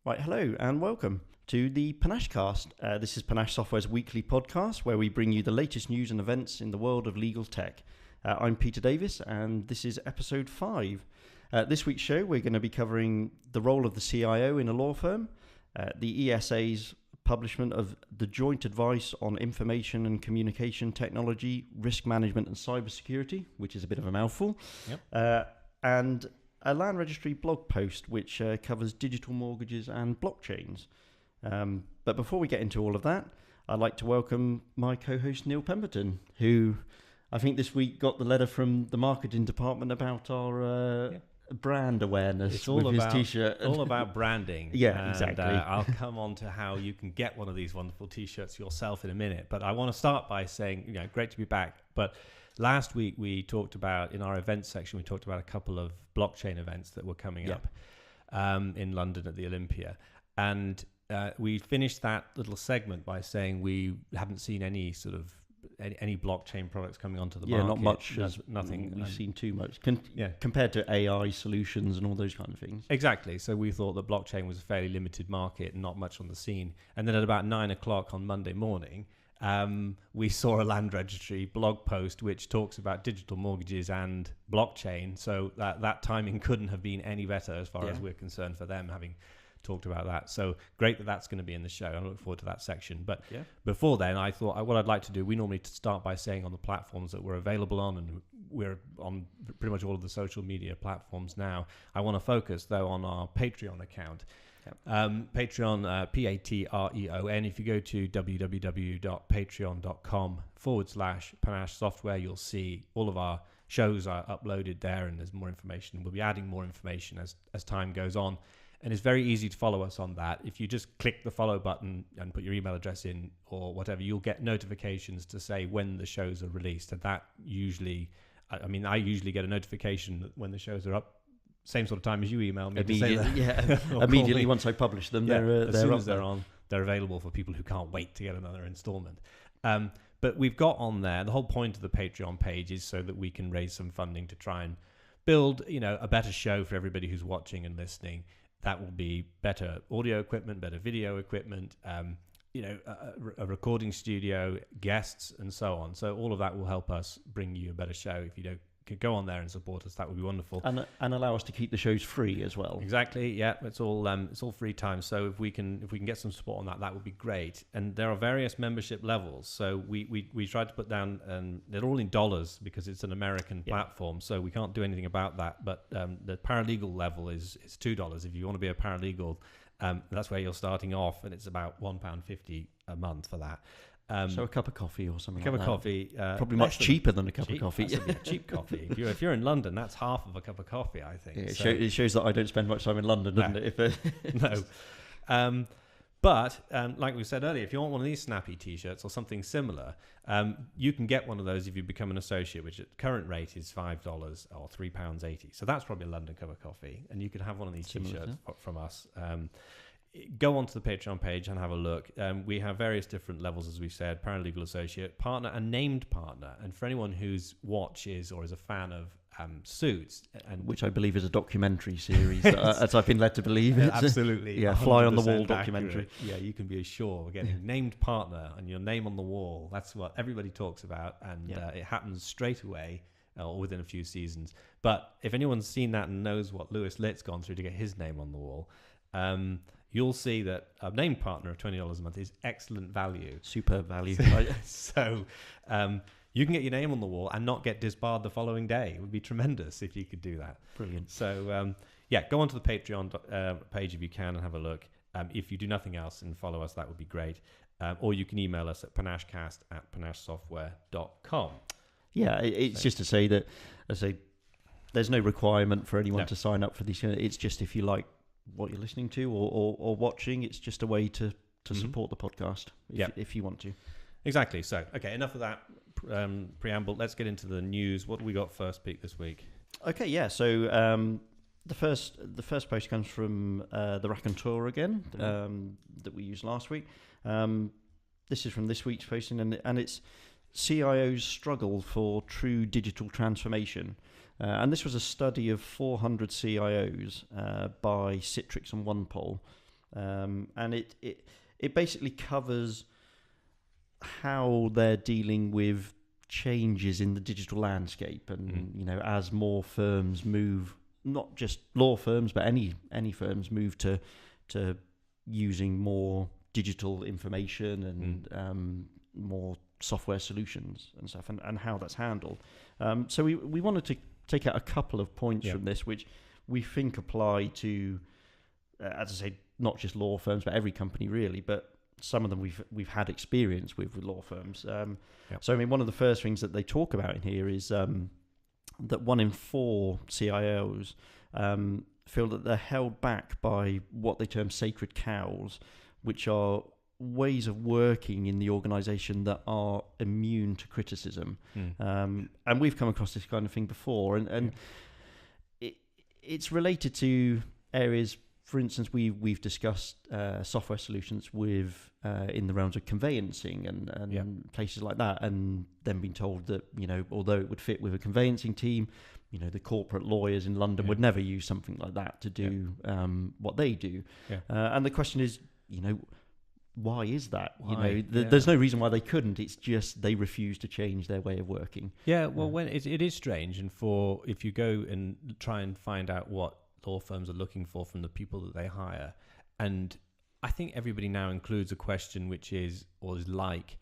Right, hello and welcome to the Panachecast. This is Panache Software's weekly podcast where we bring you the latest news and events in the world of legal tech. I'm Peter Davis and this is episode 5. This week's show we're going to be covering the role of the CIO in a law firm, the ESA's publishment of the Joint Advice on Information and Communication Technology, Risk Management and Cybersecurity, which is a bit of a mouthful, and a Land Registry blog post which covers digital mortgages and blockchains. But before we get into all of that, I'd like to welcome my co-host Neil Pemberton, who I think this week got the letter from the marketing department about our brand awareness. It's all with about his T-shirt. all about branding. Yeah, exactly. I'll come on to how you can get one of these wonderful T-shirts yourself in a minute. But I want to start by saying, great to be back. But last week we talked about, in our events section, we talked about a couple of blockchain events that were coming up in London at the Olympia. And we finished that little segment by saying we haven't seen any sort of any blockchain products coming onto the market. Not much. Nothing. We've seen too much compared to AI solutions and all those kind of things. Exactly. So we thought that blockchain was a fairly limited market and not much on the scene. And then at about 9 o'clock on Monday morning, we saw a Land Registry blog post which talks about digital mortgages and blockchain. So that timing couldn't have been any better as far as we're concerned for them, having talked about that. So great that that's going to be in the show. I look forward to that section. But before then, I thought what I'd like to do, we normally start by saying on the platforms that we're available on, and we're on pretty much all of the social media platforms now. I want to focus, though, on our Patreon account. Patreon, Patreon. If you go to www.patreon.com/Panache Software, you'll see all of our shows are uploaded there, and there's more information. We'll be adding more information as time goes on. And it's very easy to follow us on that. If you just click the follow button and put your email address in or whatever, you'll get notifications to say when the shows are released. And that usually, I usually get a notification when the shows are up, same sort of time as you email me. Immediately once I publish them, as soon as they're on, they're available for people who can't wait to get another installment. But we've got on there, the whole point of the Patreon page is so that we can raise some funding to try and build, a better show for everybody who's watching and listening. That will be better audio equipment, better video equipment, a recording studio, guests, and so on. So all of that will help us bring you a better show. If you could go on there and support us, that would be wonderful. And allow us to keep the shows free as well. Exactly. Yeah, it's all free time. So if we can get some support on that, that would be great. And there are various membership levels. So we tried to put down, and they're all in dollars because it's an American platform. So we can't do anything about that. But the paralegal level is $2. If you want to be a paralegal, that's where you're starting off, and it's about £1.50 a month for that. So a cup of coffee or something. A cup of coffee, probably much cheaper than a cup of coffee. Cheap coffee. If you're in London, that's half of a cup of coffee, I think. Yeah, it shows that I don't spend much time in London, doesn't it? No. But like we said earlier, if you want one of these snappy T-shirts or something similar, you can get one of those if you become an associate, which at current rate is $5 or £3.80. So that's probably a London cup of coffee, and you can have one of these T-shirts from us. Go onto the Patreon page and have a look. We have various different levels, as we said: paralegal, associate, partner, and named partner. And for anyone who's watches or is a fan of Suits, and which I believe is a documentary series, as I've been led to believe. Absolutely, fly on the wall documentary. Accurate. Yeah, you can be assured we're getting named partner and your name on the wall. That's what everybody talks about, and it happens straight away. Or within a few seasons. But if anyone's seen that and knows what Lewis Litt's gone through to get his name on the wall, you'll see that a named partner of $20 a month is excellent value. Superb value. So you can get your name on the wall and not get disbarred the following day. It would be tremendous if you could do that. Brilliant. So go onto the Patreon page if you can and have a look. If you do nothing else and follow us, that would be great. Or you can email us at panacheCast@panachesoftware.com. Yeah, it's just to say that, there's no requirement for anyone to sign up for these. It's just if you like what you're listening to or watching, it's just a way to support the podcast if you want to. Exactly. So, okay, enough of that preamble. Let's get into the news. What do we got first peak this week? Okay, yeah. So the first post comes from the Raconteur again that we used last week. This is from this week's posting, and it's CIOs struggle for true digital transformation. And this was a study of 400 CIOs by Citrix and OnePoll. and it basically covers how they're dealing with changes in the digital landscape, and as more firms move, not just law firms but any firms move to using more digital information and more software solutions and stuff, and how that's handled. So we wanted to take out a couple of points from this which we think apply to, as I say, not just law firms but every company really, but some of them we've had experience with law firms. So I mean, one of the first things that they talk about in here is that 1 in 4 CIOs feel that they're held back by what they term sacred cows, which are ways of working in the organisation that are immune to criticism. And we've come across this kind of thing before, and it's related to areas. For instance, we've discussed software solutions with in the realms of conveyancing and places like that, and then being told that although it would fit with a conveyancing team, the corporate lawyers in London would never use something like that to do what they do. And the question is, why is that? Why? There's no reason why they couldn't. It's just they refuse to change their way of working. Well, when it is strange, and if you go and try and find out what law firms are looking for from the people that they hire, and I think everybody now includes a question which is like,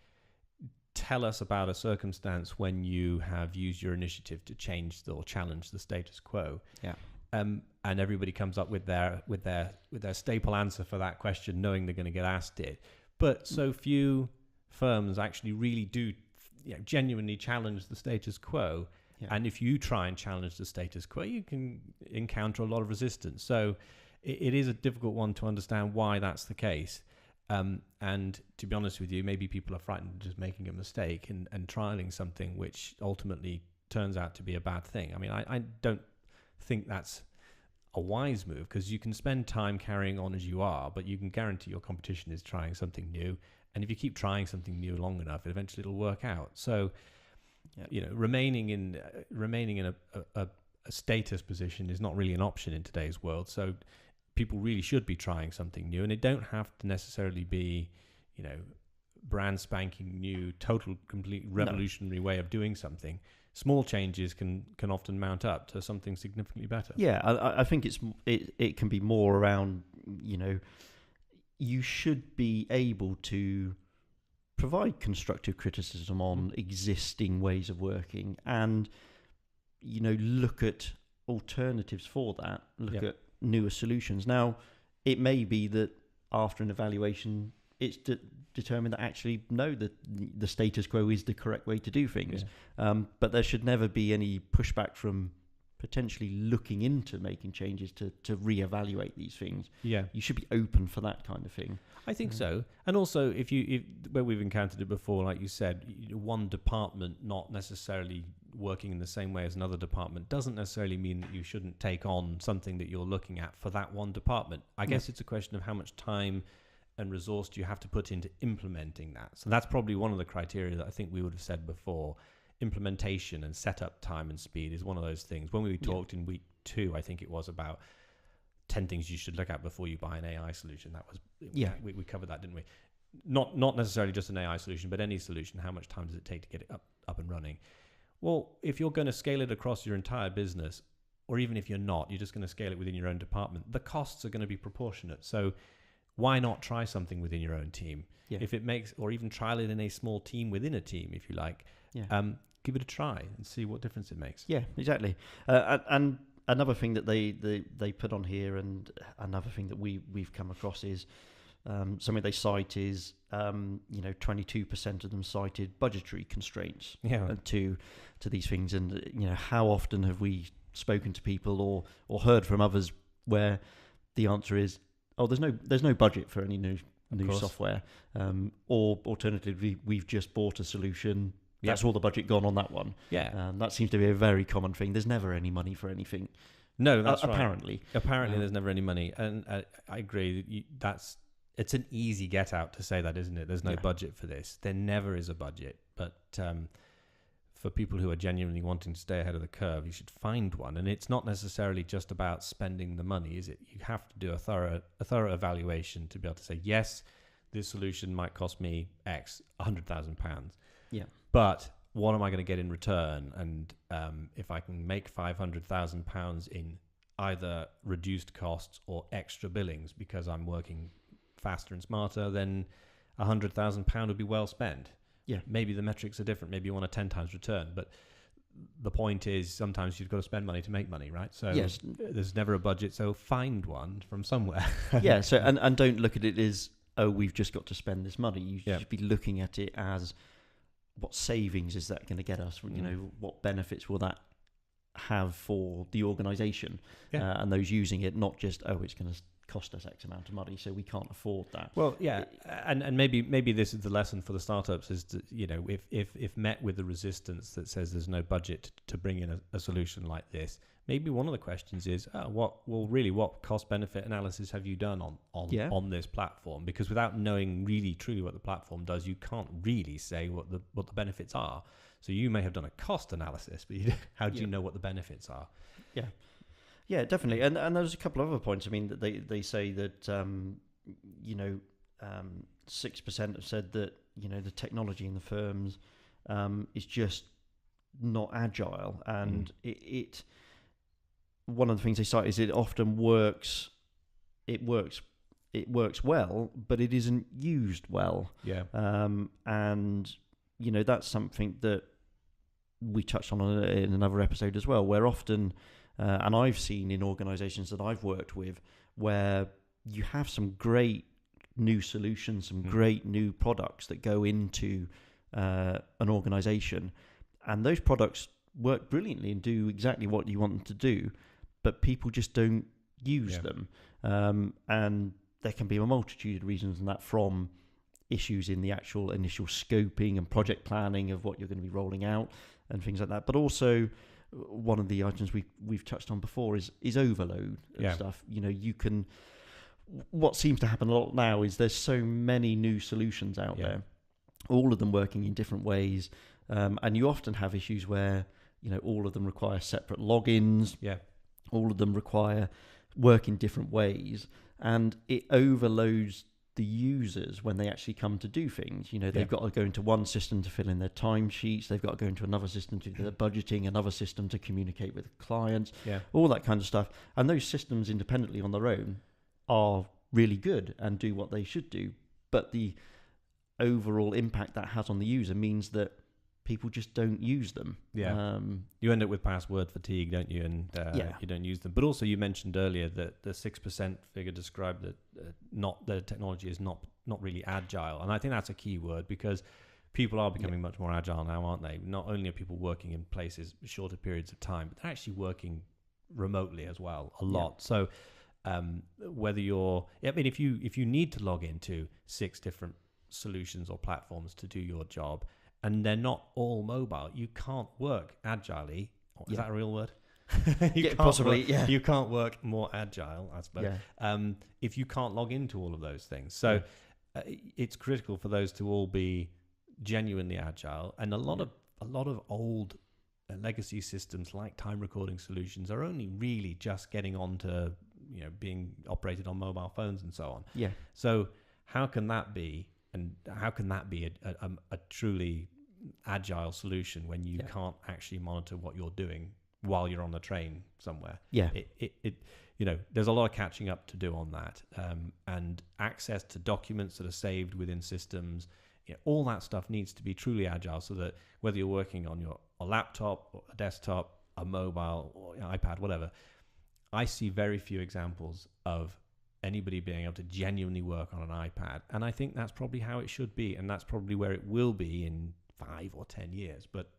tell us about a circumstance when you have used your initiative to change or challenge the status quo. And everybody comes up with their staple answer for that question, knowing they're going to get asked it. But so few firms actually really do genuinely challenge the status quo. And if you try and challenge the status quo, you can encounter a lot of resistance. So it is a difficult one to understand why that's the case. And to be honest with you, maybe people are frightened of just making a mistake and trialing something which ultimately turns out to be a bad thing. I mean, I don't think that's a wise move, because you can spend time carrying on as you are, but you can guarantee your competition is trying something new. And if you keep trying something new long enough, eventually it'll work out. So remaining in a status position is not really an option in today's world. So people really should be trying something new, and it don't have to necessarily be, brand spanking new, complete revolutionary way of doing something. Small changes can often mount up to something significantly better. I think it can be more around, you should be able to provide constructive criticism on existing ways of working, and look at alternatives for that, look at newer solutions. Now, it may be that after an evaluation it's determined that actually no, the status quo is the correct way to do things, but there should never be any pushback from potentially looking into making changes to reevaluate these things. You should be open for that kind of thing. I think so. And also, if where we've encountered it before, like you said, one department not necessarily working in the same way as another department doesn't necessarily mean that you shouldn't take on something that you're looking at for that one department. I guess it's a question of how much time and resource do you have to put into implementing that. So that's probably one of the criteria that I think we would have said before. Implementation and setup time and speed is one of those things. When we talked in week 2, I think it was about 10 things you should look at before you buy an AI solution. That was we covered that, didn't we? Not necessarily just an AI solution, but any solution. How much time does it take to get it up and running? Well, if you're going to scale it across your entire business, or even if you're not, you're just going to scale it within your own department, the costs are going to be proportionate. So why not try something within your own team? If it makes, or even trial it in a small team within a team, if you like. Give it a try and see what difference it makes. Yeah, exactly. And another thing that they put on here, and another thing that we've come across is something they cite is 22% of them cited budgetary constraints to these things. And how often have we spoken to people or heard from others where the answer is, oh, there's no budget for any new software, or alternatively, we've just bought a solution. That's all the budget gone on that one. That seems to be a very common thing. There's never any money for anything. No, that's right. Apparently, there's never any money, and I agree. It's an easy get out to say that, isn't it? There's no budget for this. There never is a budget, but for people who are genuinely wanting to stay ahead of the curve, you should find one. And it's not necessarily just about spending the money, is it? You have to do a thorough evaluation to be able to say, yes, this solution might cost me X, £100,000. Yeah. But what am I going to get in return? And if I can make £500,000 in either reduced costs or extra billings because I'm working faster and smarter, then £100,000 would be well spent. Yeah. Maybe the metrics are different. Maybe you want a 10 times return. But the point is sometimes you've got to spend money to make money, right? So yes. There's never a budget. So find one from somewhere. Yeah. So and don't look at it as, oh, we've just got to spend this money. You should be looking at it as, what savings is that going to get us? You know, what benefits will that have for the organisation and those using it? Not just, oh, it's going to cost us X amount of money, so we can't afford that. Well, yeah, and maybe this is the lesson for the startups, is that, you know, if met with the resistance that says there's no budget to bring in a solution like this, maybe one of the questions is, what cost benefit analysis have you done on this platform? Because without knowing really truly what the platform does, you can't really say what the benefits are. So you may have done a cost analysis, but how do you know what the benefits are? Yeah. Yeah, definitely. And there's a couple of other points. I mean, that they say that 6% have said that, you know, the technology in the firms is just not agile, and it one of the things they cite is it often works. It works well, but it isn't used well. Yeah. And you know, that's something that we touched on in another episode as well, where often. And I've seen in organisations that I've worked with where you have some great new solutions, some great new products that go into an organisation, and those products work brilliantly and do exactly what you want them to do, but people just don't use them. And there can be a multitude of reasons in that, from issues in the actual initial scoping and project planning of what you're going to be rolling out and things like that, but also one of the items we've touched on before is overload and stuff. You know, what seems to happen a lot now is there's so many new solutions out there, all of them working in different ways, and you often have issues where, you know, all of them require separate logins, all of them require work in different ways, and it overloads the users when they actually come to do things. You know, they've got to go into one system to fill in their timesheets, they've got to go into another system to do their budgeting, another system to communicate with clients, all that kind of stuff. And those systems independently on their own are really good and do what they should do, but the overall impact that has on the user means that people just don't use them. You end up with password fatigue, don't you? And you don't use them. But also, you mentioned earlier that the 6% figure described that the technology is not really agile, and I think that's a key word, because people are becoming much more agile now, aren't they? Not only are people working in places shorter periods of time, but they're actually working remotely as well a lot. So whether if you need to log into 6 different solutions or platforms to do your job, and they're not all mobile, you can't work agilely. Is that a real word? You can't work more agile, I suppose, if you can't log into all of those things. So it's critical for those to all be genuinely agile. And a lot of old legacy systems like time recording solutions are only really just getting on to, you know, being operated on mobile phones and so on. So how can that be? And how can that be a truly agile solution when you can't actually monitor what you're doing while you're on the train somewhere? There's a lot of catching up to do on that, and access to documents that are saved within systems. All that stuff needs to be truly agile, so that whether you're working on a laptop or a desktop, a mobile or an iPad, whatever, I see very few examples of anybody being able to genuinely work on an iPad, and I think that's probably how it should be, and that's probably where it will be in 5 or 10 years. But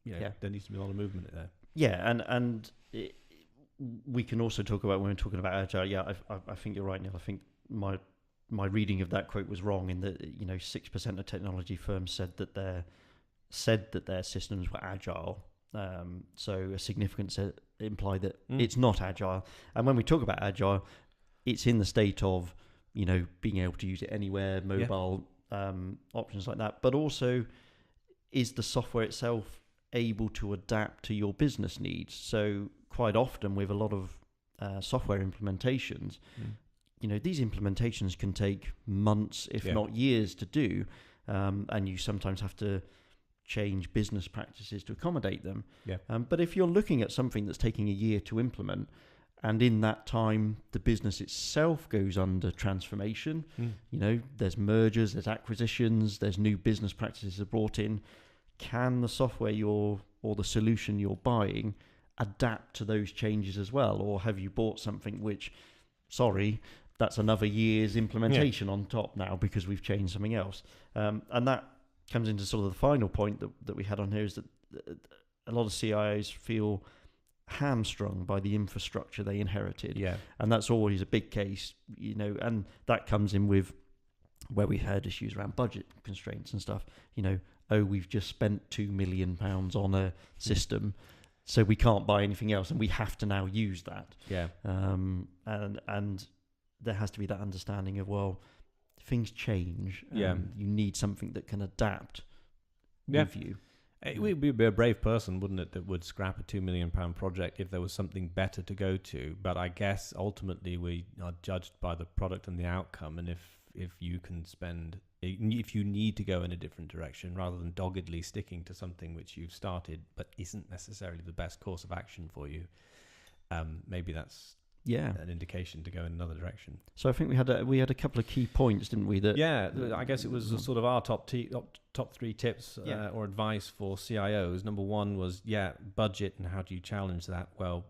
there needs to be a lot of movement there. We can also talk about, when we're talking about agile, I think you're right, Neil. I think my reading of that quote was wrong, in that 6% of technology firms said that their systems were agile. So a significance implied that it's not agile. And when we talk about agile, it's in the state of, being able to use it anywhere, mobile options like that. But also, is the software itself able to adapt to your business needs. So quite often with a lot of software implementations, these implementations can take months, if not years, to do, and you sometimes have to change business practices to accommodate them. But if you're looking at something that's taking a year to implement, and in that time the business itself goes under transformation, there's mergers, there's acquisitions, there's new business practices are brought in, can the software or the solution you're buying adapt to those changes as well? Or have you bought something which, that's another year's implementation on top now because we've changed something else? And that comes into sort of the final point that we had on here, is that a lot of CIOs feel hamstrung by the infrastructure they inherited. And that's always a big case, and that comes in with where we had issues around budget constraints and stuff. We've just spent £2 million on a system, so we can't buy anything else, and we have to now use that. And there has to be that understanding of, well, things change. You need something that can adapt with you. It would be a brave person, wouldn't it, that would scrap a £2 million project if there was something better to go to. But I guess ultimately we are judged by the product and the outcome. And if you need to go in a different direction rather than doggedly sticking to something which you've started but isn't necessarily the best course of action for you, maybe that's an indication to go in another direction. So I think we had a couple of key points, didn't we? I guess it was sort of our top 3 tips or advice for CIOs. Number 1 was budget, and how do you challenge that? Well,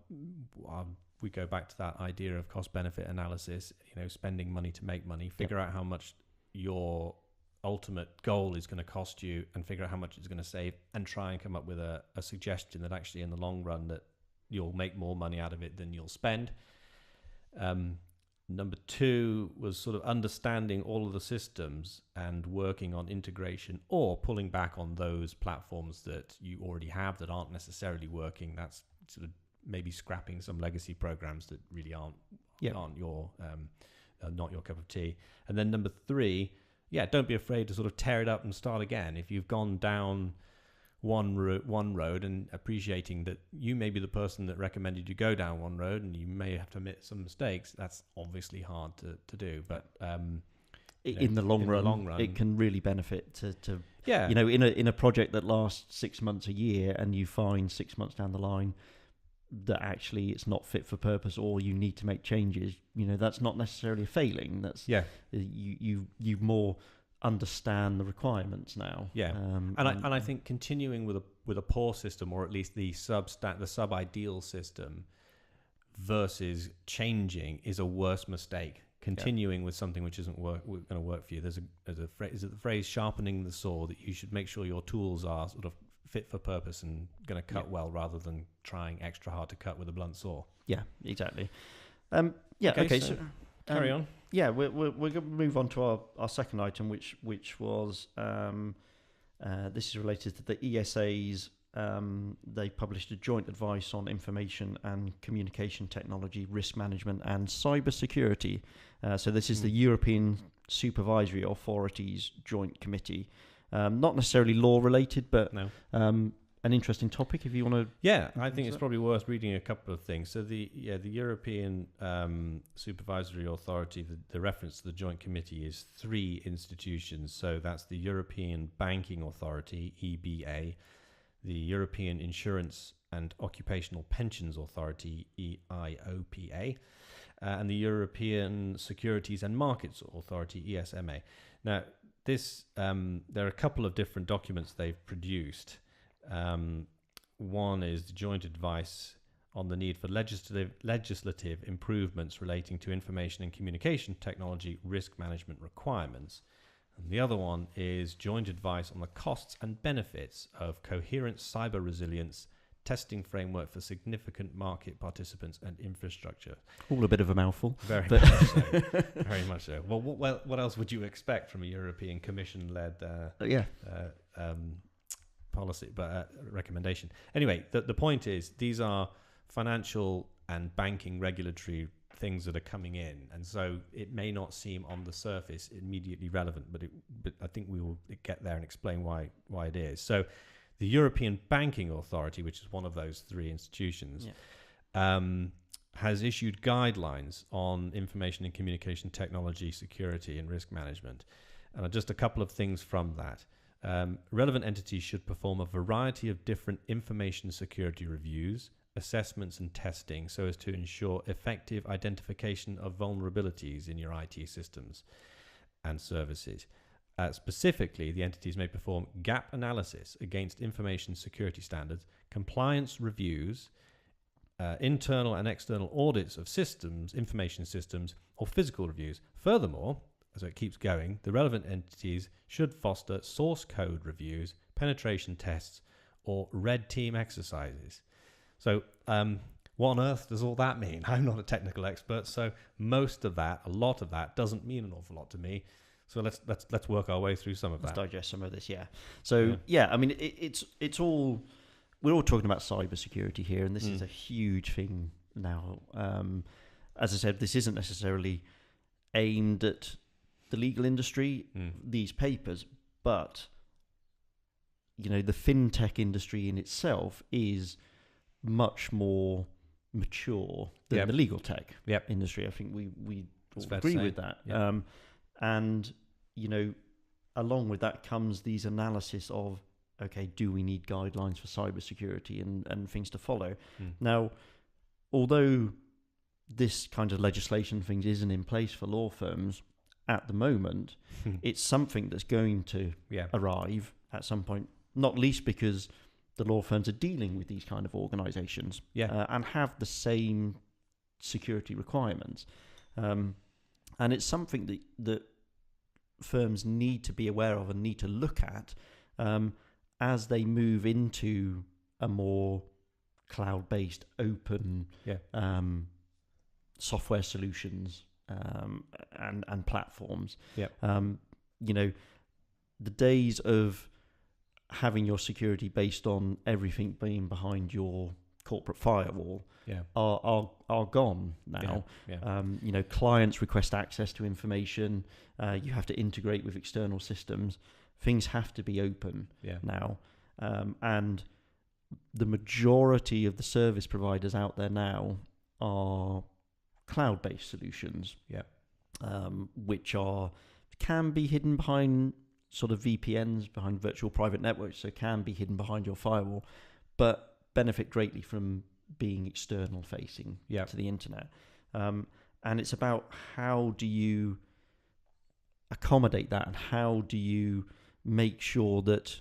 we go back to that idea of cost benefit analysis. Spending money to make money. Figure out how much your ultimate goal is going to cost you, and figure out how much it's going to save, and try and come up with a suggestion that actually in the long run that you'll make more money out of it than you'll spend. Number 2 was sort of understanding all of the systems and working on integration, or pulling back on those platforms that you already have that aren't necessarily working. That's sort of maybe scrapping some legacy programs that really aren't your not your cup of tea. And then number 3, don't be afraid to sort of tear it up and start again. If you've gone down one road, and appreciating that you may be the person that recommended you go down one road, and you may have to admit some mistakes. That's obviously hard to do, but in the long run, it can really benefit to in a project that lasts 6 months, a year, and you find 6 months down the line that actually it's not fit for purpose, or you need to make changes. That's not necessarily a failing. That's you more understand the requirements now. And I think continuing with a poor system, or at least the sub-ideal system, versus changing, is a worse mistake. Continuing with something which isn't going to work for you. There's a phrase, is it the phrase sharpening the saw, that you should make sure your tools are sort of fit for purpose and going to cut well, rather than trying extra hard to cut with a blunt saw. Exactly. So carry on. We're going to move on to our second item, which was this is related to the ESAs. They published a joint advice on information and communication technology, risk management, and cybersecurity. So this is the European Supervisory Authorities Joint Committee. Not necessarily law related, but an interesting topic if you want to. I think it's probably worth reading a couple of things. So the European Supervisory Authority, the reference to the Joint Committee is 3 institutions. So that's the European Banking Authority, EBA, the European Insurance and Occupational Pensions Authority, EIOPA, and the European Securities and Markets Authority, ESMA. Now, there are a couple of different documents they've produced. One is the joint advice on the need for legislative improvements relating to information and communication technology risk management requirements. And the other one is joint advice on the costs and benefits of coherent cyber resilience testing framework for significant market participants and infrastructure. All a bit of a mouthful. Very much so. Very much so. Well, what else would you expect from a European Commission-led policy, recommendation? Anyway, the point is, these are financial and banking regulatory things that are coming in, and so it may not seem on the surface immediately relevant, but I think we will get there and explain why it is. So The European Banking Authority, which is one of those three institutions, has issued guidelines on information and communication technology, security, and risk management. And just a couple of things from that. Relevant entities should perform a variety of different information security reviews, assessments, and testing so as to ensure effective identification of vulnerabilities in your IT systems and services. Specifically, the entities may perform gap analysis against information security standards, compliance reviews, internal and external audits of systems, information systems, or physical reviews. Furthermore, as it keeps going, the relevant entities should foster source code reviews, penetration tests, or red team exercises. So, what on earth does all that mean? I'm not a technical expert, so a lot of that doesn't mean an awful lot to me. So let's work our way through some of that. Let's digest some of this, yeah. So I mean, it's all, we're all talking about cybersecurity here, and this is a huge thing now. As I said, this isn't necessarily aimed at the legal industry, these papers, but the fintech industry in itself is much more mature than the legal tech industry. I think we agree with that. Yep. And along with that comes these analysis of, okay, do we need guidelines for cybersecurity and things to follow? Now, although this kind of legislation things isn't in place for law firms at the moment, it's something that's going to arrive at some point, not least because the law firms are dealing with these kind of organizations and have the same security requirements. And it's something that firms need to be aware of and need to look at as they move into a more cloud-based, open software solutions and platforms. The days of having your security based on everything being behind your corporate firewall are gone now. Clients request access to information. You have to integrate with external systems. Things have to be open now. And the majority of the service providers out there now are cloud-based solutions, which can be hidden behind sort of VPNs, behind virtual private networks, so can be hidden behind your firewall, but benefit greatly from being external facing to the internet. And it's about how do you accommodate that, and how do you make sure that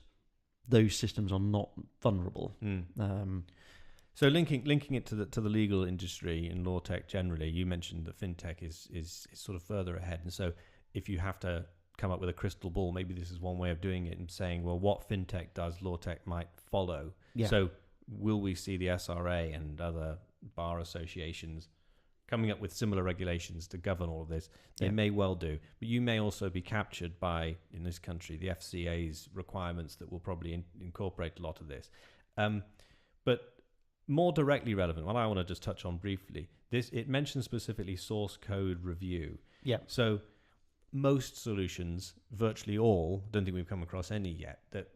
those systems are not vulnerable. So linking it to the legal industry and law tech generally, you mentioned that fintech is sort of further ahead, and so if you have to come up with a crystal ball, maybe this is one way of doing it and saying, well, what fintech does, law tech might follow. So will we see the SRA and other bar associations coming up with similar regulations to govern all of this? They may well do, but you may also be captured by, in this country, the FCA's requirements that will probably incorporate a lot of this. But more directly relevant, what I want to just touch on briefly, it mentions specifically source code review. So most solutions, virtually all, don't think we've come across any yet, that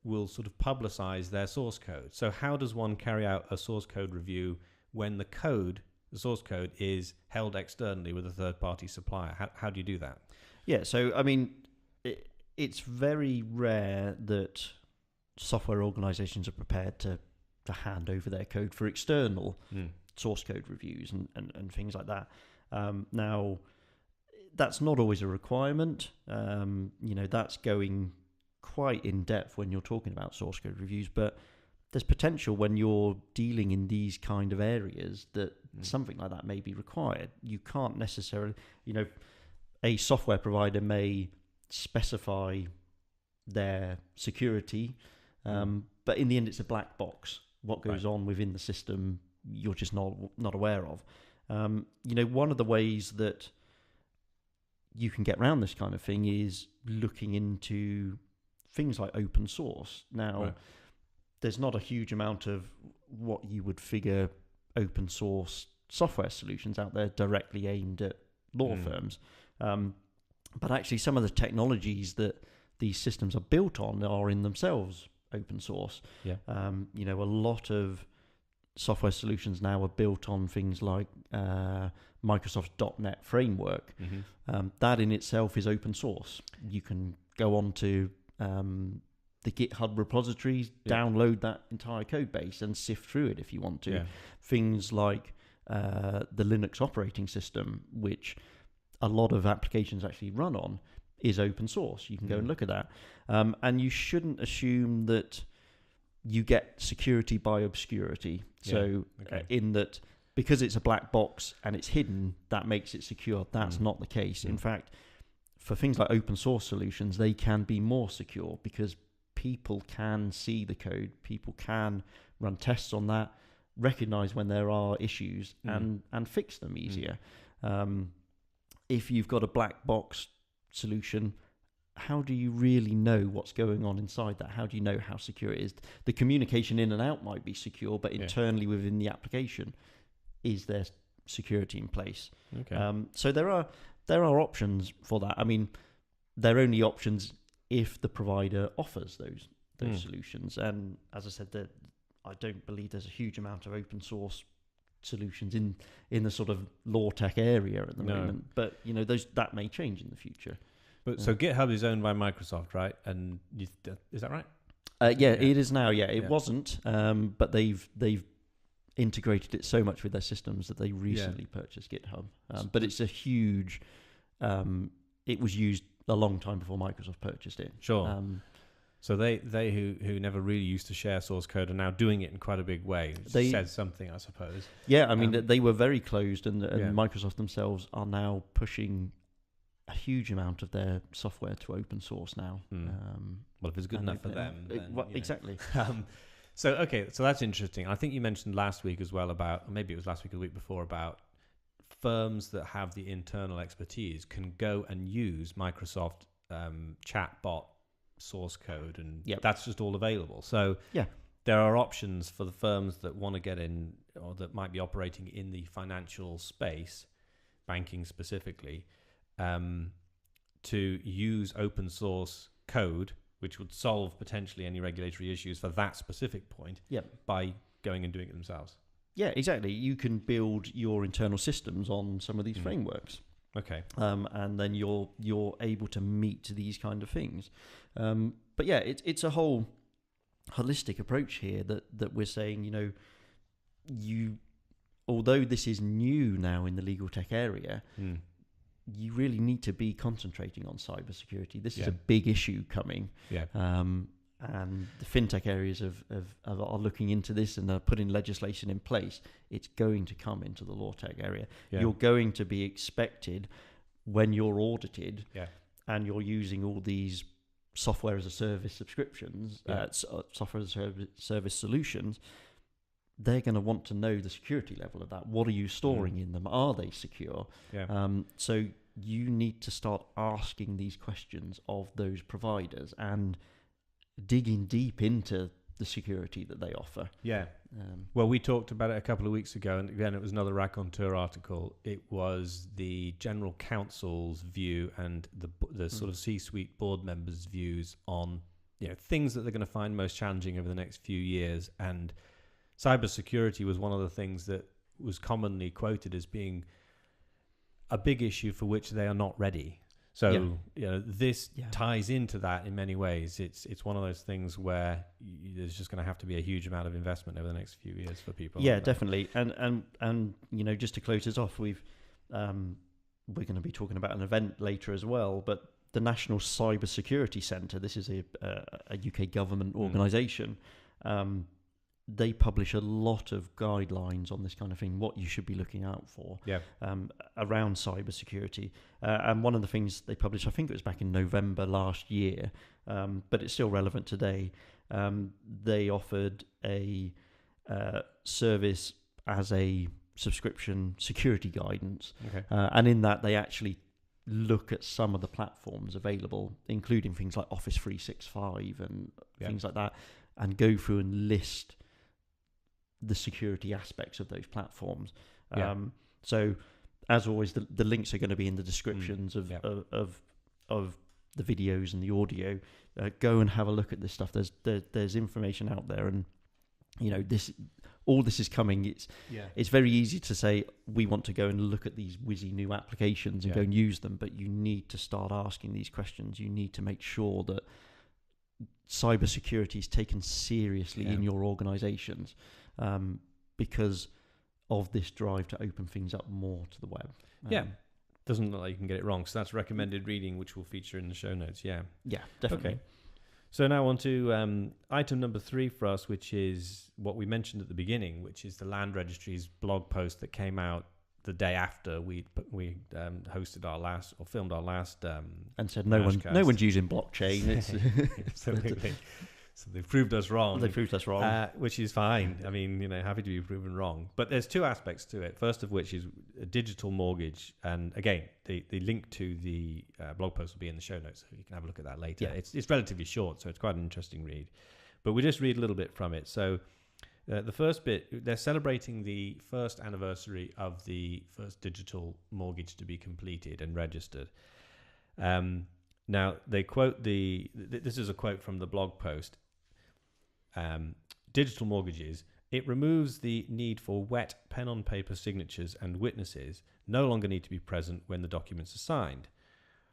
will sort of publicize their source code. So how does one carry out a source code review when the source code is held externally with a third-party supplier? How do you do that? So I mean, it's very rare that software organizations are prepared to hand over their code for external source code reviews and things like that. Now, that's not always a requirement. That's going quite in depth when you're talking about source code reviews, but there's potential when you're dealing in these kind of areas that something like that may be required. You can't necessarily, a software provider may specify their security, but in the end it's a black box. What goes on within the system, you're just not aware of. One of the ways that you can get around this kind of thing is looking into things like open source. Now, there's not a huge amount of what you would figure open source software solutions out there directly aimed at law firms. But actually some of the technologies that these systems are built on are in themselves open source. Yeah. A lot of software solutions now are built on things like Microsoft's .NET framework. That in itself is open source. You can go on to the GitHub repositories, download that entire code base and sift through it if you want to. Yeah. Things like the Linux operating system, which a lot of applications actually run on, is open source. You can go and look at that. And you shouldn't assume that you get security by obscurity. So in that, because it's a black box and it's hidden, that makes it secure. That's not the case. In fact, for things like open source solutions, they can be more secure because people can see the code, people can run tests on that, recognize when there are issues and fix them easier. If you've got a black box solution, how do you really know what's going on inside that? How do you know how secure it is? The communication in and out might be secure, but internally within the application, is there security in place? So there are options for that. I mean, they're only options if the provider offers those solutions. And as I said, I don't believe there's a huge amount of open source solutions in the sort of law tech area at the moment. But that may change in the future. But so GitHub is owned by Microsoft, right? And is that right? It is now. It wasn't, but they've integrated it so much with their systems that they recently purchased GitHub. But it's a huge. It was used a long time before Microsoft purchased it. Sure. So they who never really used to share source code are now doing it in quite a big way. Which says something, I suppose. Yeah, I mean they were very closed, and Microsoft themselves are now pushing a huge amount of their software to open source now. Well, if it's good enough for them, then, exactly. So that's interesting. I think you mentioned last week as well about, or maybe it was last week or the week before, about firms that have the internal expertise can go and use Microsoft chatbot source code, and that's just all available. So there are options for the firms that want to get in, or that might be operating in the financial space, banking specifically, to use open source code, which would solve potentially any regulatory issues for that specific point by going and doing it themselves. Yeah, exactly. You can build your internal systems on some of these frameworks. Okay. And then you're able to meet these kind of things. But yeah, it's a whole holistic approach here that we're saying, although this is new now in the legal tech area, you really need to be concentrating on cybersecurity. This is a big issue coming. And the fintech areas are looking into this and are putting legislation in place. It's going to come into the law tech area. You're going to be expected, when you're audited and you're using all these software as a service subscriptions, software as a service solutions, they're going to want to know the security level of that. What are you storing in them? Are they secure? So you need to start asking these questions of those providers and digging deep into the security that they offer. Well, we talked about it a couple of weeks ago, and again, it was another Raconteur article. It was the general counsel's view and the sort of C-suite board members' views on things that they're going to find most challenging over the next few years. And cybersecurity was one of the things that was commonly quoted as being a big issue for which they are not ready. So this ties into that in many ways. It's one of those things where there's just going to have to be a huge amount of investment over the next few years for people. Yeah, definitely. And just to close this off, we're going to be talking about an event later as well. But the National Cybersecurity Centre, this is a UK government organisation. They publish a lot of guidelines on this kind of thing, what you should be looking out for around cybersecurity. And one of the things they published, I think it was back in November last year, but it's still relevant today. They offered a service as a subscription security guidance. And in that, they actually look at some of the platforms available, including things like Office 365 and things like that, and go through and list the security aspects of those platforms. So as always, the links are going to be in the descriptions of the videos and the audio, go and have a look at this stuff. There's information out there, and all this is coming. It's very easy to say we want to go and look at these whizzy new applications and go and use them, but you need to start asking these questions. You need to make sure that cybersecurity is taken seriously in your organizations, because of this drive to open things up more to the web. Doesn't look like you can get it wrong. So that's recommended reading, which will feature in the show notes. Yeah, definitely. Okay. So now on to item number 3 for us, which is what we mentioned at the beginning, which is the Land Registry's blog post that came out the day after we hosted our last, or filmed our last and said no one's using blockchain. It's absolutely. So they've proved us wrong. Which is fine. I mean, happy to be proven wrong. But there's 2 aspects to it. First of which is a digital mortgage. And again, the link to the blog post will be in the show notes, so you can have a look at that later. Yeah. It's relatively short, so it's quite an interesting read. But we'll just read a little bit from it. So the first bit, they're celebrating the first anniversary of the first digital mortgage to be completed and registered. Now, they quote this is a quote from the blog post. Digital mortgages, it removes the need for wet pen on paper signatures, and witnesses no longer need to be present when the documents are signed.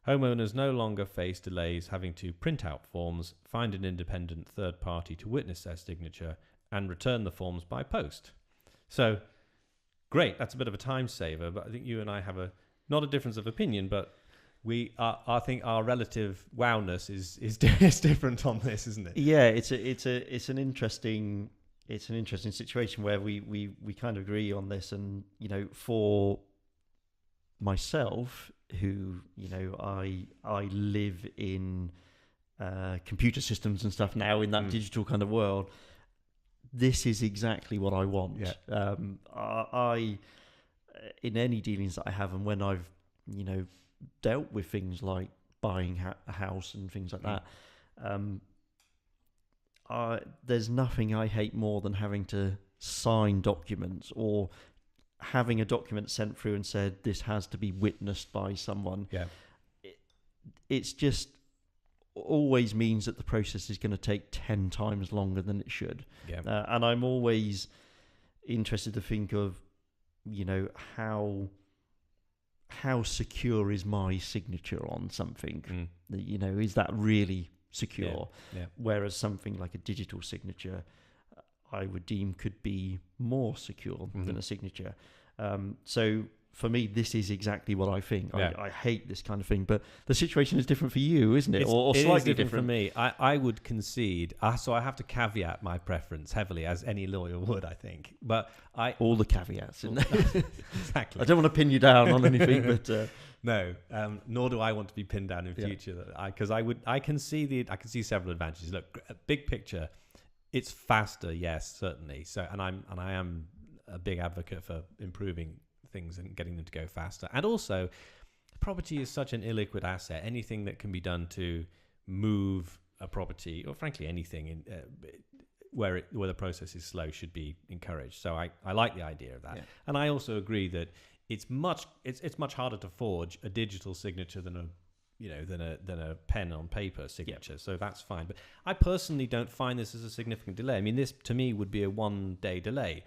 Homeowners no longer face delays having to print out forms, find an independent third party to witness their signature, and return the forms by post. So, great, that's a bit of a time saver, but I think you and I have not a difference of opinion, but I think our relative wowness is different on this, isn't it? Yeah, it's an interesting situation where we kind of agree on this, and for myself, who I live in computer systems and stuff now in that digital kind of world. This is exactly what I want. Yeah. I in any dealings that I have, and when I've dealt with things like buying a house and things like that, there's nothing I hate more than having to sign documents, or having a document sent through and said this has to be witnessed by someone. Yeah, it's just always means that the process is going to take 10 times longer than it should. Yeah. And I'm always interested to think of how secure is my signature on something? Is that really secure? Yeah. Whereas something like a digital signature, I would deem could be more secure than a signature. So for me, this is exactly what I think. Yeah. I hate this kind of thing, but the situation is different for you, isn't it? Or slightly different for me. I would concede. So I have to caveat my preference heavily, as any lawyer would, I think. But all the caveats in there. Exactly. I don't want to pin you down on anything, but no. Nor do I want to be pinned down in future. Because I can see several advantages. Look, big picture, it's faster. Yes, certainly. So, and I am a big advocate for improving things and getting them to go faster. And also, property is such an illiquid asset. Anything that can be done to move a property, or frankly anything in where the process is slow, should be encouraged. So I like the idea of that. Yeah. And I also agree that it's much harder to forge a digital signature than a pen on paper signature. Yeah. So that's fine. But I personally don't find this as a significant delay. I mean, this to me would be a 1-day delay.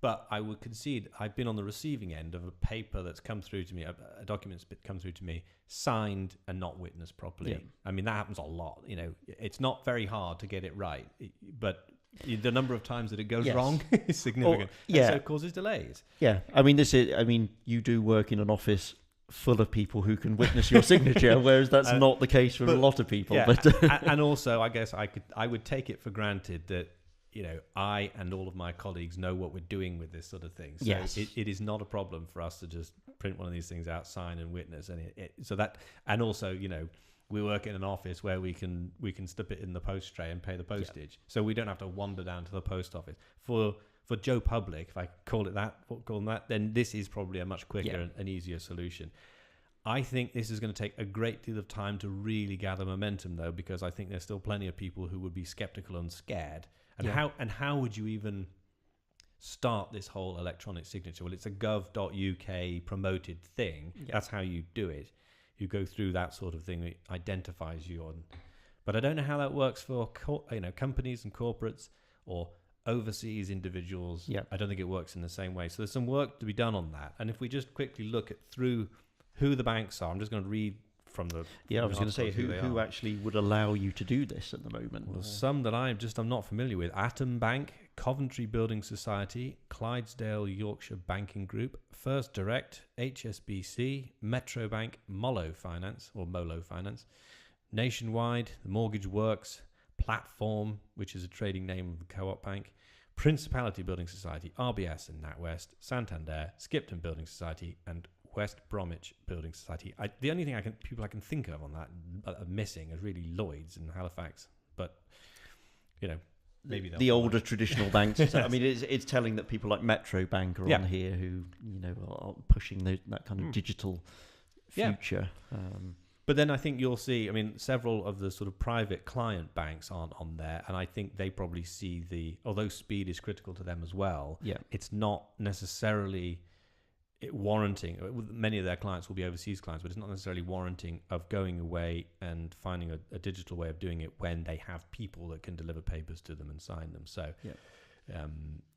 But I would concede I've been on the receiving end of a paper that's come through to me, a document's come through to me, signed and not witnessed properly. Yeah. I mean, that happens a lot. It's not very hard to get it right, but the number of times that it goes wrong is significant. And so it causes delays. Yeah, I mean, you do work in an office full of people who can witness your signature, whereas that's not the case for a lot of people. Yeah, and also, I guess I would take it for granted that I and all of my colleagues know what we're doing with this sort of thing. So it is not a problem for us to just print one of these things out, sign and witness. And also, we work in an office where we can slip it in the post tray and pay the postage. Yeah. So we don't have to wander down to the post office. For Joe Public, if I call them that, then this is probably a much quicker and easier solution. I think this is going to take a great deal of time to really gather momentum, though, because I think there's still plenty of people who would be skeptical and scared. And how would you even start this whole electronic signature? Well, it's a gov.uk promoted thing. Yeah. That's how you do it. you go through that sort of thing. It identifies you on. But I don't know how that works for companies and corporates or overseas individuals. Yeah. I don't think it works in the same way. So there's some work to be done on that. And if we just quickly look through who the banks are, I'm just going to read from the. Yeah, I was going to say who actually would allow you to do this at the moment. Well, some that I'm not familiar with: Atom Bank, Coventry Building Society, Clydesdale Yorkshire Banking Group, First Direct, HSBC, Metro Bank, Molo Finance, Nationwide, the Mortgage Works, Platform, which is a trading name of the Co-op Bank, Principality Building Society, RBS and NatWest, Santander, Skipton Building Society, and West Bromwich Building Society. The only thing people I can think of on that are missing is really Lloyd's and Halifax, but maybe the older traditional banks. I mean, it's telling that people like Metro Bank are on here who are pushing that kind of digital future. But then I think you'll see, several of the sort of private client banks aren't on there, and I think they probably see although speed is critical to them as well, it's not necessarily warranting. Many of their clients will be overseas clients, but it's not necessarily warranting of going away and finding a digital way of doing it when they have people that can deliver papers to them and sign them. So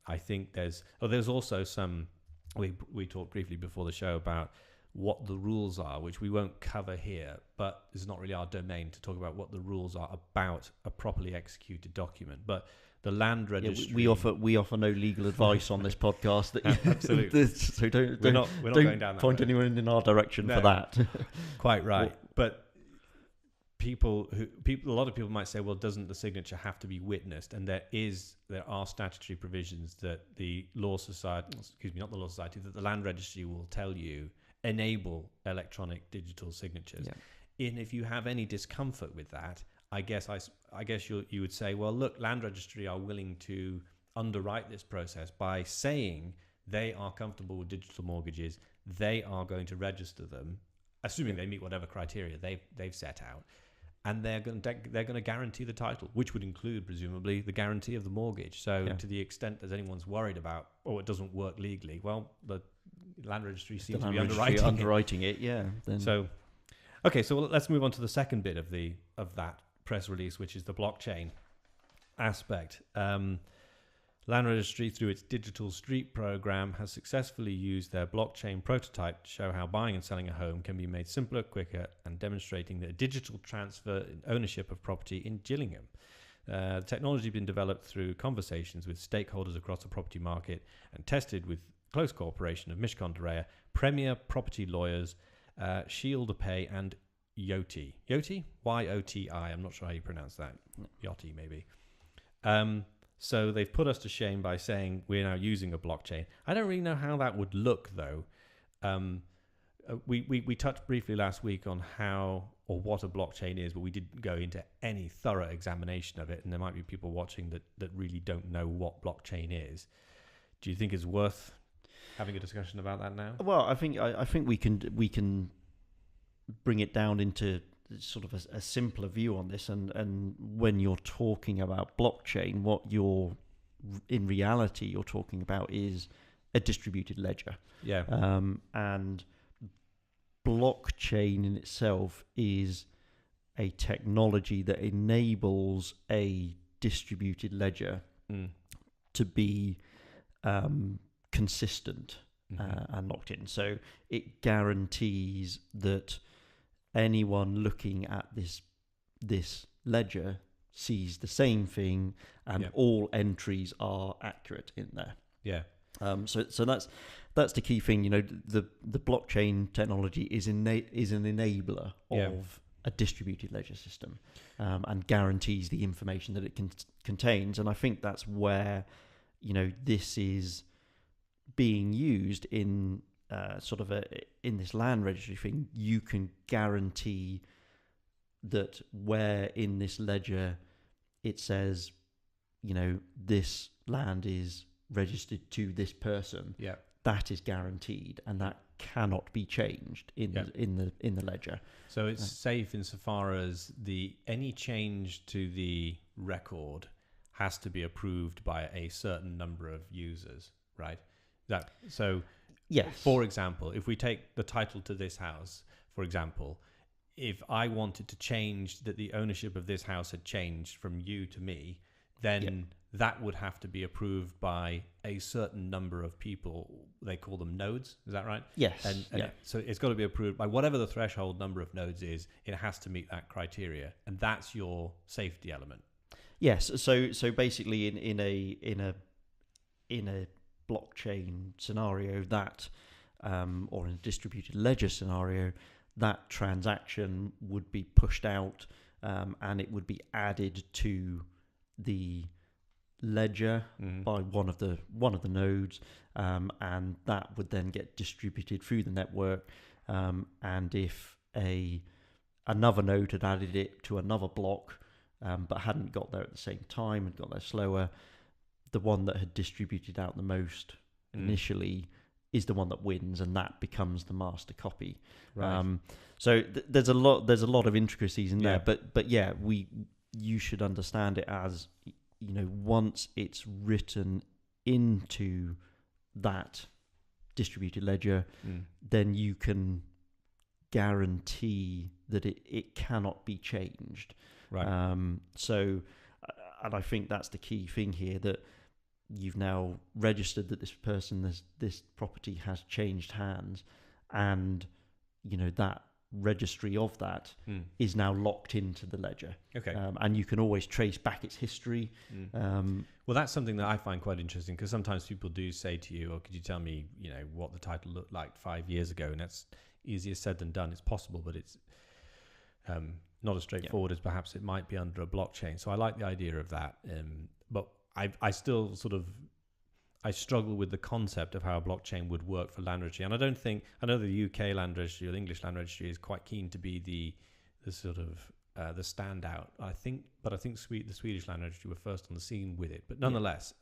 I think there's also some, we talked briefly before the show about what the rules are, which we won't cover here, but it's not really our domain to talk about what the rules are about a properly executed document. But the Land Registry, we offer no legal advice on this podcast. Absolutely. So don't going down that point road. anyone in our direction for that. Quite right. But a lot of people might say, well, doesn't the signature have to be witnessed? And there are statutory provisions that the Land Registry will tell you enable electronic digital signatures. And if you have any discomfort with that, I guess you would say, well, look, Land Registry are willing to underwrite this process by saying they are comfortable with digital mortgages. They are going to register them, assuming they meet whatever criteria they've set out, and they're going to guarantee the title, which would include presumably the guarantee of the mortgage. So to the extent that anyone's worried about, it doesn't work legally, well, the Land Registry seems to be underwriting it. Then. So let's move on to the second bit of that press release, which is the blockchain aspect. Land Registry, through its Digital Street program, has successfully used their blockchain prototype to show how buying and selling a home can be made simpler, quicker, and demonstrating the digital transfer in ownership of property in Gillingham. The technology has been developed through conversations with stakeholders across the property market and tested with close cooperation of Mishcon de Reya, Premier Property Lawyers, Shield Pay, and Yoti. Yoti? Y-O-T-I. I'm not sure how you pronounce that. Yoti, maybe. So they've put us to shame by saying we're now using a blockchain. I don't really know how that would look, though. We touched briefly last week on how or what a blockchain is, but we didn't go into any thorough examination of it, and there might be people watching that really don't know what blockchain is. Do you think it's worth having a discussion about that now? Well, I think we can bring it down into sort of a simpler view on this, and when you're talking about blockchain, what you're talking about is a distributed ledger. And blockchain in itself is a technology that enables a distributed ledger to be consistent and locked in. So it guarantees that anyone looking at this ledger sees the same thing, and all entries are accurate in there. So that's the key thing. The blockchain technology is an enabler of a distributed ledger system, and guarantees the information that it contains. And I think that's where this is being used in in this Land Registry thing. You can guarantee that where in this ledger it says, this land is registered to this person. That is guaranteed, and that cannot be changed in the ledger. So it's safe insofar as any change to the record has to be approved by a certain number of users, right? Yes. For example, if we take the title to this house, for example, if I wanted to change that the ownership of this house had changed from you to me, then that would have to be approved by a certain number of people. They call them nodes. Is that right? Yes. And so it's got to be approved by whatever the threshold number of nodes is. It has to meet that criteria, and that's your safety element. Yes. So basically, in a blockchain scenario, that or in a distributed ledger scenario, that transaction would be pushed out, and it would be added to the ledger by one of the nodes, and that would then get distributed through the network. And if another node had added it to another block, but hadn't got there at the same time and got there slower, the one that had distributed out the most initially is the one that wins, and that becomes the master copy. Right. So there's a lot of intricacies in there, but yeah, you should understand it as, once it's written into that distributed ledger, then you can guarantee that it cannot be changed. Right. And I think that's the key thing here, that you've now registered that this property has changed hands, and that registry of that is now locked into the ledger. Okay. And you can always trace back its history. Well, that's something that I find quite interesting, because sometimes people do say to you, could you tell me, what the title looked like 5 years ago? And that's easier said than done. It's possible, but it's not as straightforward as perhaps it might be under a blockchain. So I like the idea of that. But I still I struggle with the concept of how a blockchain would work for Land Registry. And I know the UK Land Registry or the English Land Registry is quite keen to be the sort of the standout. I think the Swedish Land Registry were first on the scene with it. But nonetheless,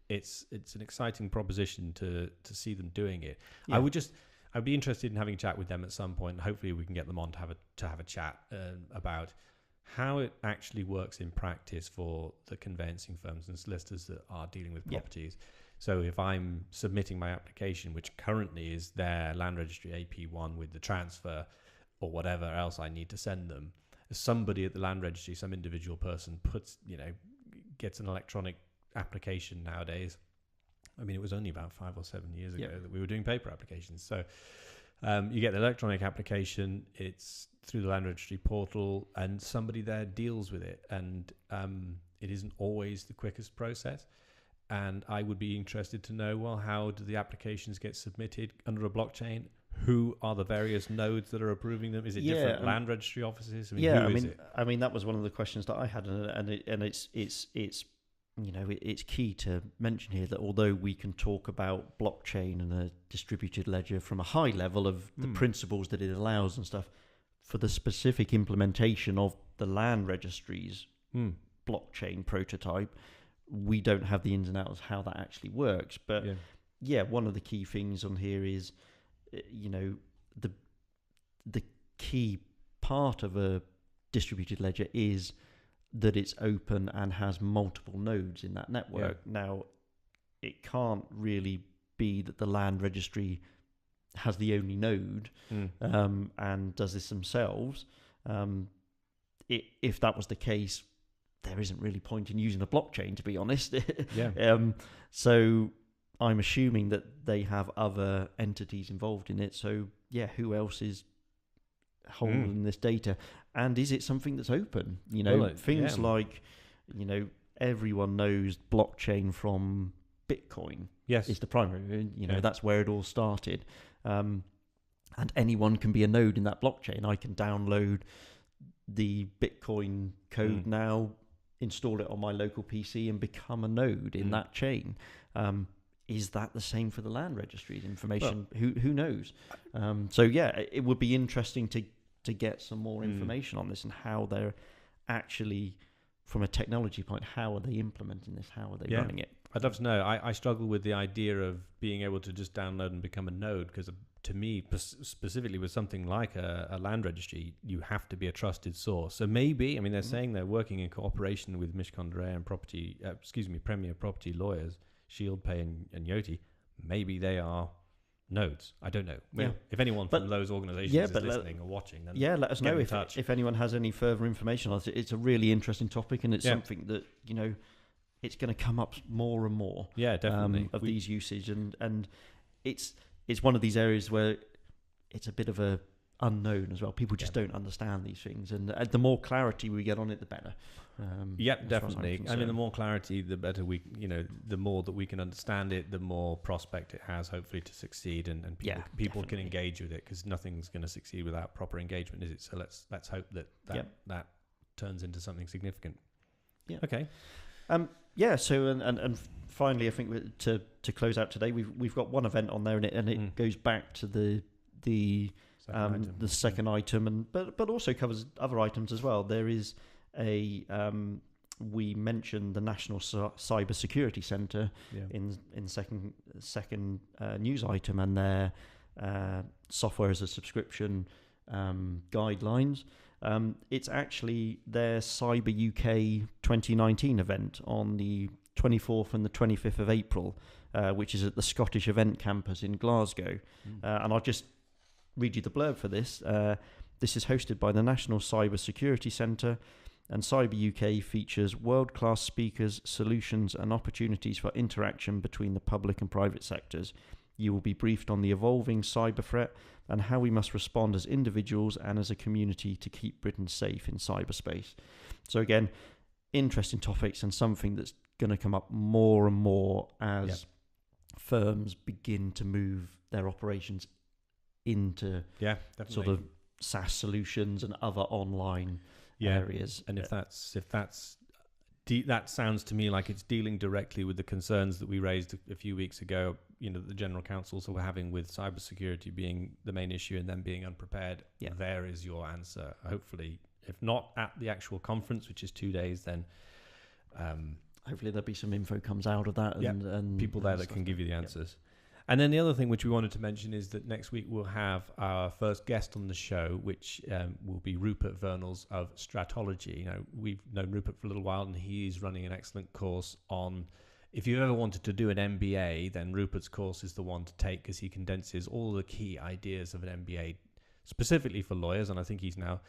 it's an exciting proposition to see them doing it. Yeah. I'd be interested in having a chat with them at some point. Hopefully we can get them on to have a chat about how it actually works in practice for the conveyancing firms and solicitors that are dealing with properties. So if I'm submitting my application, which currently is their Land Registry AP1 with the transfer or whatever else I need to send them, somebody at the Land Registry, some individual person gets an electronic application nowadays. I mean, it was only about 5 or 7 years ago that we were doing paper applications. So you get the electronic application, it's through the Land Registry portal, and somebody there deals with it. And it isn't always the quickest process. And I would be interested to know, well, how do the applications get submitted under a blockchain? Who are the various nodes that are approving them? Is it different Land Registry offices? I mean, that was one of the questions that I had, and it's key to mention here that although we can talk about blockchain and a distributed ledger from a high level of the principles that it allows and stuff, for the specific implementation of the Land Registry's blockchain prototype, we don't have the ins and outs of how that actually works. But one of the key things on here is, the key part of a distributed ledger is that it's open and has multiple nodes in that network. Now, it can't really be that the Land Registry has the only node and does this themselves. If that was the case, there isn't really point in using a blockchain, to be honest. So I'm assuming that they have other entities involved in it. So who else is holding this data? And is it something that's open? Things like, everyone knows blockchain from Bitcoin. Yes, is the primary. That's where it all started. And anyone can be a node in that blockchain. I can download the Bitcoin code now, install it on my local PC, and become a node in that chain. Is that the same for the Land Registry's information? Well, who knows? It would be interesting to get some more information on this and how they're actually, from a technology point, how are they implementing this? How are they running it? I'd love to know. I struggle with the idea of being able to just download and become a node, because to me, specifically with something like a Land Registry, you have to be a trusted source. So maybe, they're saying they're working in cooperation with Mishcon de Re and Premier Property Lawyers, ShieldPay and Yoti. Maybe they are nodes. I don't know. Yeah. If anyone from those organisations is listening or watching, then let us know if anyone has any further information on it. It's a really interesting topic, and it's something that it's going to come up more and more. Yeah, definitely of these usage, and it's one of these areas where it's a bit of a unknown as well. People just don't understand these things, and the more clarity we get on it, the better. Definitely. I mean, the more clarity, the better the more that we can understand it, the more prospect it has, hopefully, to succeed, and people can engage with it, because nothing's going to succeed without proper engagement, is it? So let's hope that turns into something significant. Yeah. Okay. So and finally, I think to close out today, we've got one event on there, and it goes back to the second item, but also covers other items as well. There is we mentioned the National Cybersecurity Centre in second news item, and their software as a subscription guidelines. It's actually their CyberUK 2019 event on the 24th and the 25th of April, which is at the Scottish Event Campus in Glasgow. And I'll just read you the blurb for this. This is hosted by the National Cybersecurity Centre, and CyberUK features world-class speakers, solutions and opportunities for interaction between the public and private sectors. You will be briefed on the evolving cyber threat and how we must respond as individuals and as a community to keep Britain safe in cyberspace. So again, interesting topics, and something that's going to come up more and more as firms begin to move their operations into sort of SaaS solutions and other online areas. And if that's that sounds to me like it's dealing directly with the concerns that we raised a few weeks ago, the general counsels were having with cybersecurity being the main issue and them being unprepared. There is your answer. Hopefully, if not at the actual conference, which is 2 days, then hopefully there'll be some info comes out of that, and people there that can give you the answers. And then the other thing which we wanted to mention is that next week we'll have our first guest on the show, which will be Rupert Vernals of Stratology. We've known Rupert for a little while, and he's running an excellent course on, if you've ever wanted to do an MBA, then Rupert's course is the one to take, because he condenses all the key ideas of an MBA specifically for lawyers. And I think he's now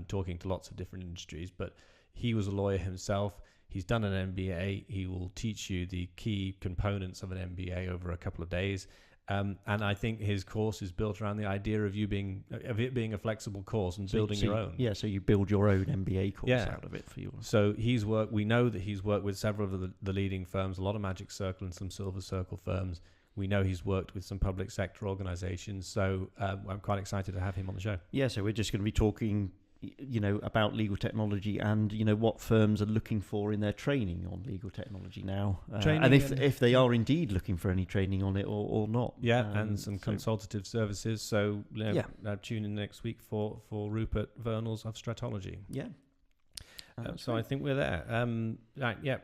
talking to lots of different industries, but he was a lawyer himself. He's done an MBA. He will teach you the key components of an MBA over a couple of days. And I think his course is built around the idea of it being a flexible course and building your own. Yeah, so you build your own MBA course out of it for you. So we know that he's worked with several of the leading firms, a lot of Magic Circle and some Silver Circle firms. We know he's worked with some public sector organisations. So I'm quite excited to have him on the show. Yeah, so we're just going to be talking about legal technology and what firms are looking for in their training on legal technology now, and if they are indeed looking for any training on it or not. And some consultative services. So tune in next week for Rupert Vernals of Stratology. So I think we're there.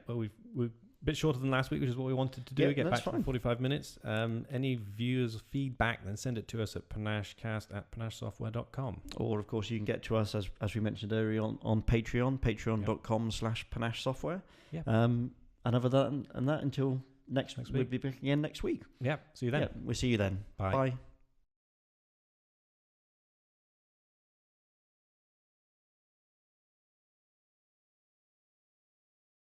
Well, we've a bit shorter than last week, which is what we wanted to do. Get back to 45 minutes. Any viewers' feedback, then send it to us at panachecast@panachesoftware.com. Or, of course, you can get to us, as we mentioned earlier, on Patreon, patreon.com/Panache Software. And other than that, until next week. We'll be back again next week. See you then. We'll see you then. Bye. Bye.